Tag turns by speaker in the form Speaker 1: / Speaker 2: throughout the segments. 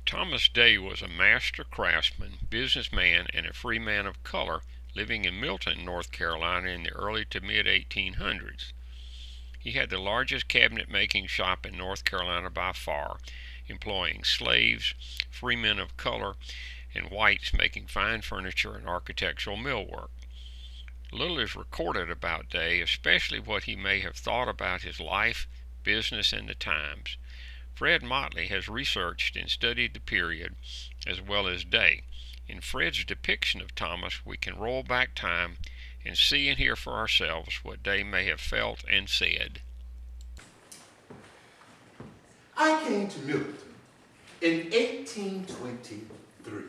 Speaker 1: Thomas Day was a master craftsman, businessman, and a free man of color living in Milton, North Carolina in the early to mid 1800s. He had the largest cabinet making shop in North Carolina by far, employing slaves, free men of color, and whites making fine furniture and architectural millwork. Little is recorded about Day, especially what he may have thought about his life, business, and the times. Fred Motley has researched and studied the period as well as Day. In Fred's depiction of Thomas, we can roll back time and see and hear for ourselves what Day may have felt and said.
Speaker 2: I came to Milton in 1823.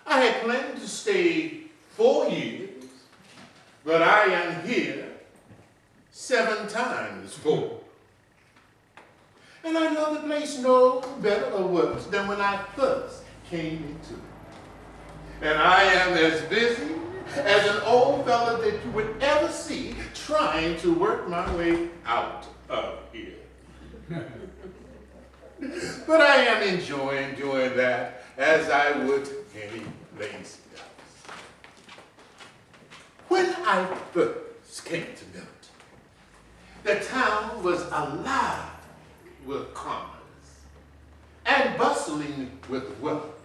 Speaker 2: I had planned to stay 4 years, but I am here 7 times 4. And I know the place no better or worse than when I first came into it. And I am as busy as an old fella that you would ever see trying to work my way out of here. But I am enjoying doing that as I would any place else. When I first came to Milton, the town was alive with commerce and bustling with wealth.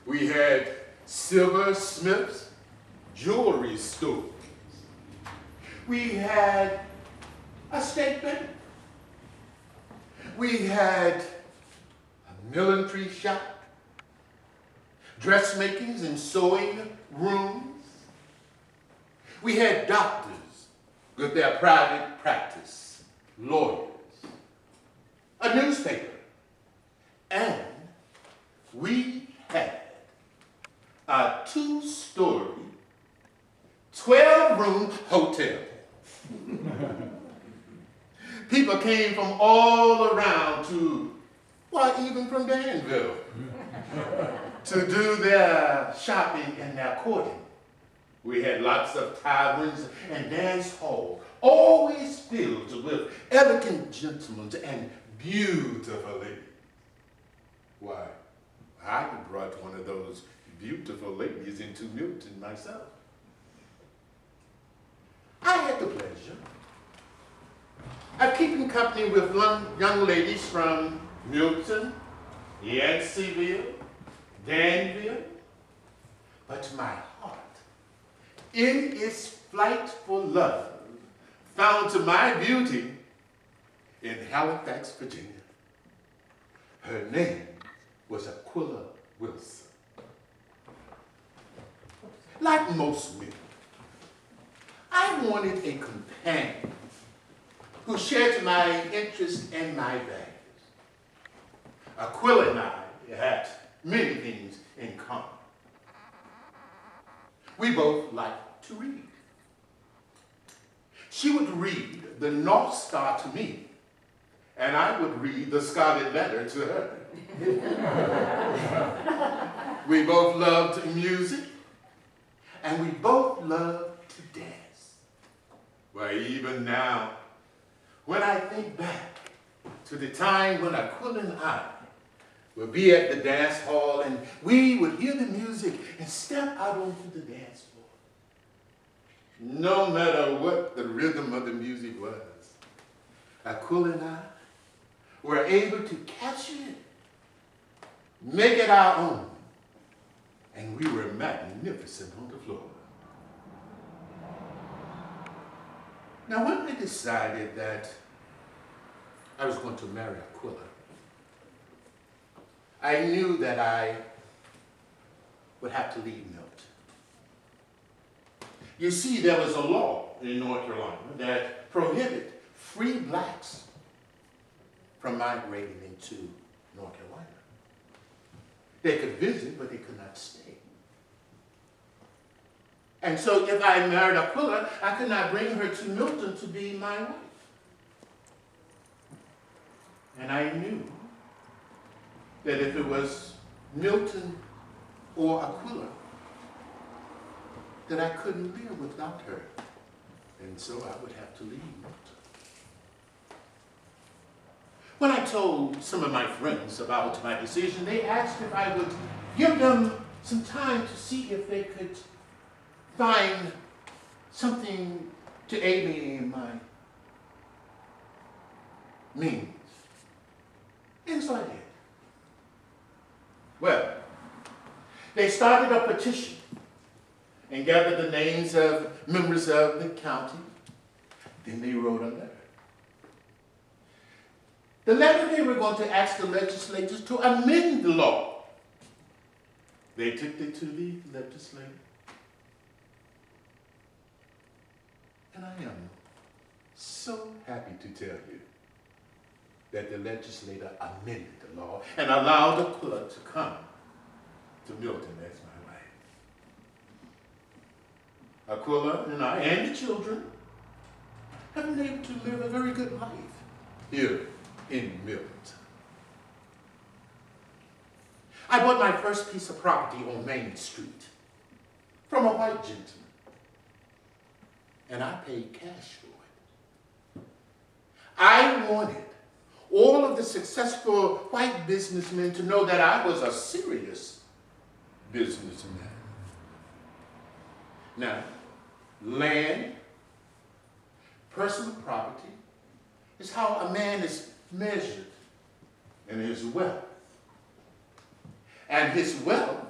Speaker 2: We had silversmiths, jewelry stores. We had a state bank. We had a millinery shop, dressmakings and sewing rooms. We had doctors with their private practice, lawyers, a newspaper, and we had a 2-story, 12-room hotel. People came from all around even from Danville, to do their shopping and their courting. We had lots of taverns and dance halls, always filled with elegant gentlemen and beautiful ladies. Why, I brought one of those beautiful ladies into Milton myself. I had the pleasure of keeping company with young ladies from Milton, Yanceyville, Danville, but my heart, in its flight for love, found to my beauty in Halifax, Virginia. Her name was Aquila Wilson. Like most men, I wanted a companion who shared my interests and my values. Aquila and I had many things in common. We both liked to read. She would read the North Star to me, and I would read the Scarlet Letter to her. We both loved music, and we both loved to dance. Well, even now, when I think back to the time when Aquila and I would be at the dance hall and we would hear the music and step out onto the dance floor. No matter what the rhythm of the music was, Aquila and I were able to capture it, make it our own, and we were magnificent on the floor. Now, when we decided that I was going to marry Aquila, I knew that I would have to leave Milton. You see, there was a law in North Carolina that prohibited free blacks from migrating into North Carolina. They could visit, but they could not stay. And so if I married Aquila, I could not bring her to Milton to be my wife. And I knew that if it was Milton or Aquila, that I couldn't live without her. And so I would have to leave Milton. When I told some of my friends about my decision, they asked if I would give them some time to see if they could find something to aid me in my means. And so I did. Well, they started a petition and gathered the names of members of the county. Then they wrote a letter. The letter, they were going to ask the legislators to amend the law. They took it to the legislature. And I am so happy to tell you that the legislator amended the law and allowed Aquila to come to Milton as my wife. Aquila and I and the children have been able to live a very good life here in Milton. I bought my first piece of property on Main Street from a white gentleman, and I paid cash for it. I wanted all of the successful white businessmen to know that I was a serious businessman. Now, land, personal property, is how a man is measured in his wealth. And his wealth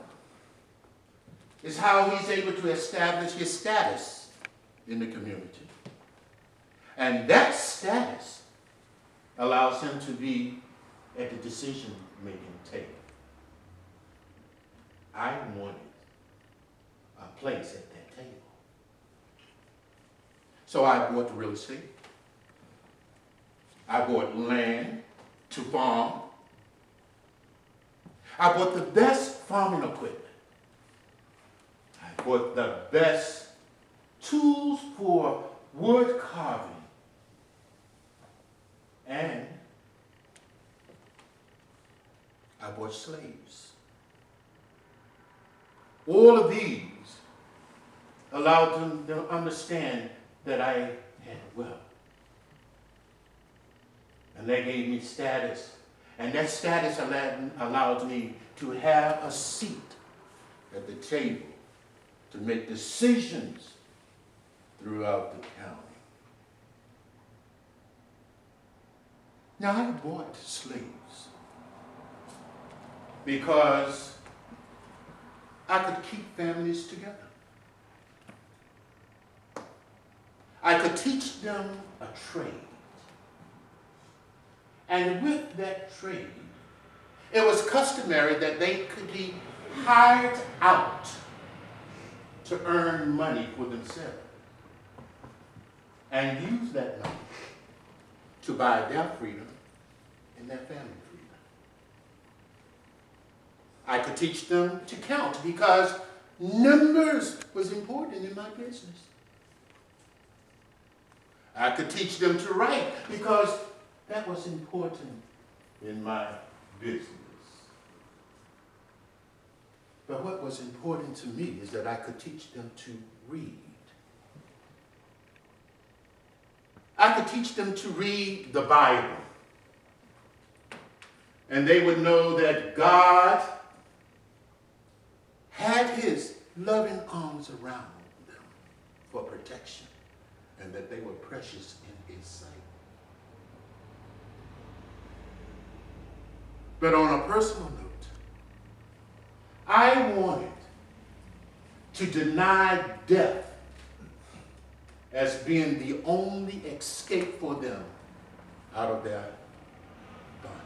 Speaker 2: is how he's able to establish his status in the community. And that status allows him to be at the decision-making table. I wanted a place at that table. So I bought the real estate. I bought land to farm. I bought the best farming equipment. I bought the best tools for wood carving. And I bought slaves. All of these allowed them to understand that I had wealth. And they gave me status. And that status allowed me to have a seat at the table to make decisions throughout the county. Now, I bought slaves because I could keep families together. I could teach them a trade. And with that trade, it was customary that they could be hired out to earn money for themselves and use that money to buy their freedom and their family freedom. I could teach them to count because numbers was important in my business. I could teach them to write because that was important in my business. But what was important to me is that I could teach them to read. I could teach them to read the Bible. And they would know that God had his loving arms around them for protection and that they were precious in his sight. But on a personal note, I wanted to deny death as being the only escape for them out of their bondage.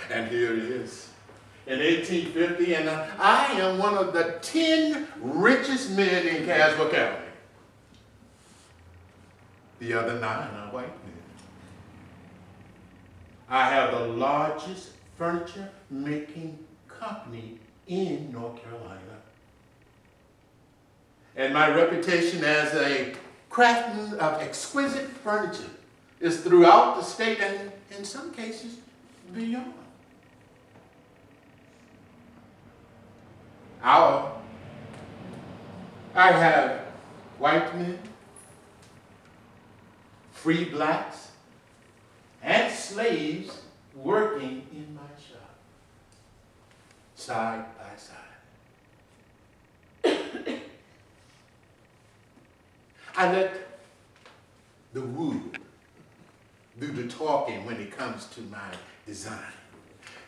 Speaker 2: And here it is, in 1850, and I am one of the 10 richest men in Caswell County. The other 9 are white men. I have the largest furniture making company in North Carolina. And my reputation as a craftsman of exquisite furniture is throughout the state and in some cases beyond. I have white men, free blacks and slaves working in my shop, side by side. I let the wood do the talking when it comes to my design.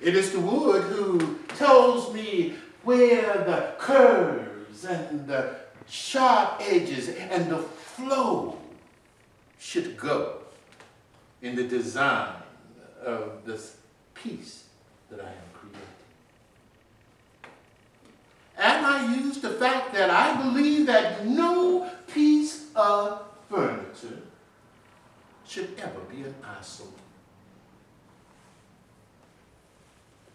Speaker 2: It is the wood who tells me where the curves and the sharp edges and the flow should go in the design of this piece that I am creating. And I use the fact that I believe that no piece of furniture should ever be an eyesore.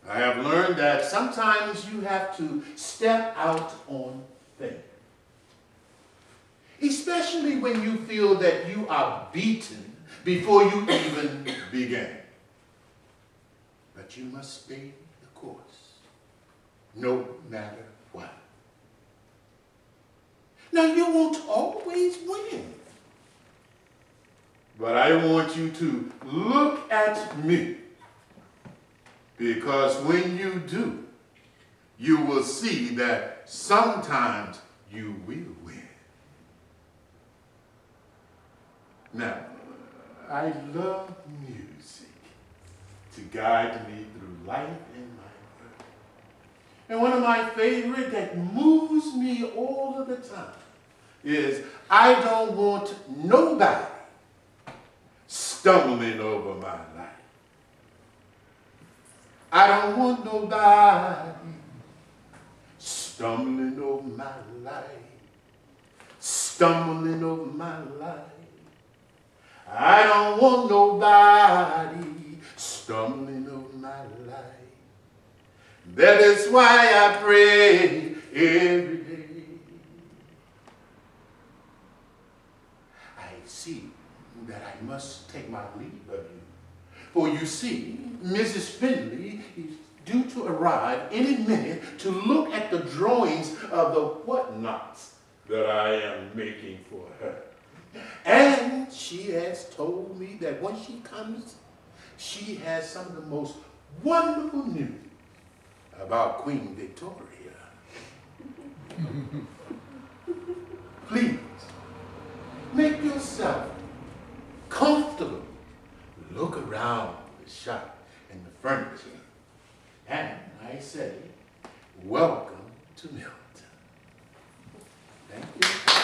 Speaker 2: I have learned that sometimes you have to step out on faith, especially when you feel that you are beaten before you even begin. But you must stay the course, no matter what. Now, you won't always win, but I want you to look at me, because when you do, you will see that sometimes you will win. Now, I love music to guide me through life and my work. And one of my favorite that moves me all of the time is I don't want nobody stumbling over my life. I don't want nobody stumbling over my life, stumbling over my life. I don't want nobody stumbling over my life. That is why I pray every day. I see that I must take my leave of you. For you see, Mrs. Finley is due to arrive any minute to look at the drawings of the whatnots that I am making for her. And she has told me that when she comes, she has some of the most wonderful news about Queen Victoria. Please, make yourself comfortable. Look around the shop and the furniture. And I say, welcome to Milton. Thank you.